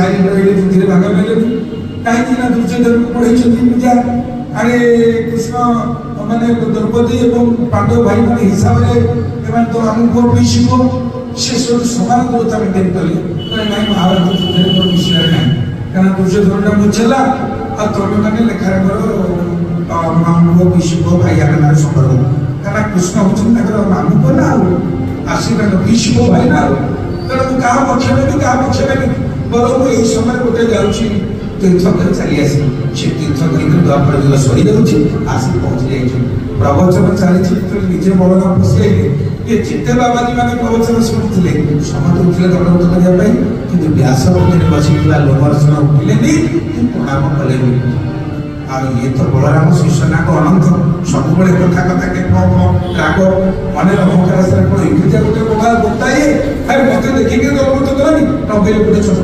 ସାଇ ରହିଲେ ଯୁଦ୍ଧରେ ଭାଗ ନେଲେନି କାହିଁକି ନା ଦୁର୍ଯ୍ୟୋଧନକୁ ପଢେଇଛନ୍ତି ପୂଜା ଆରେ କୃଷ୍ଣ ମାନେ ଦ୍ରୌପଦୀ ଏବଂ ପାଣ୍ଡବ ଭାଇ ମାନେ ହିସାବରେ ଏମାନେ ତ ଆମକୁ ମିଶିବ ସେ ସବୁ ସମାନ ଦୂରତା ମେଣ୍ଟେନ କଲେ ନାଇଁ ମହାଭାରତ ଯୁଦ୍ଧରେ ମୋର ମିଶିବାର ନାହିଁ କାରଣ ଦୁର୍ଯ୍ୟୋଧନଟା ବୁଝିଲା ଆଉ ତମେ ମାନେ ଲେଖାରେ ମୋର ମାମୁଁ ବିଶୁଭ ଭାଇ ଆଗରେ ସମ୍ପର୍କ କାରଣ କୃଷ୍ଣ ହଉଛନ୍ତି ତାଙ୍କର ମାମୁଁ ନା ଆଉ ଆଶୀର୍ବାଦ ବିଶୁଭ ଭାଇ ନା ଆଉ ତେଣୁ ମୁଁ କାହା ପକ୍ଷ ନେବି କାହା ପକ୍ଷ ନେବି ବରଂ ମୁଁ ଏଇ ସମୟରେ ଗୋଟେ ଯାଉଛି ତୀର୍ଥ କରି ଚାଲି ଆସିବି ସେ ତୀର୍ଥ କରିକି ଦ୍ୱାପର ଯୁଗ ସରିଯାଉଛି ଆସି ପହଞ୍ଚି ଯାଇଛି ପ୍ରବଚନ ଚାଲିଛି ନିଜେ ବଳରାମ ପଶିଆଇଲେ ଏ ଯେତେ ବାବାଜୀ ମାନେ ପ୍ରବଚନ ଶୁଣୁଥିଲେ ସମସ୍ତେ ଉଠିଲେ ଦଣ୍ଡବତ କରିବା ପାଇଁ କିନ୍ତୁ ବ୍ୟାସ ପକ୍ଷରେ ବସିଥିବା ଲୋମର୍ଷଣ ଉଠିଲେନି କି ପ୍ରଣାମ କଲେନି ଆଉ ଇଏ ତ ବଳରାମ ଶିଷ୍ୟନାକ ଅନନ୍ତ ସବୁବେଳେ କଥା କଥା ରାଗ ମନେ ଅହଙ୍କାର କଣ ଏମିତି ଗୋଟେ ଗୋଟାଏ ମତେ ଦେଖିକି ଦଣ୍ଡବତ କଲାନି ନବେଲେ ଗୋଟେ ଛୋଟ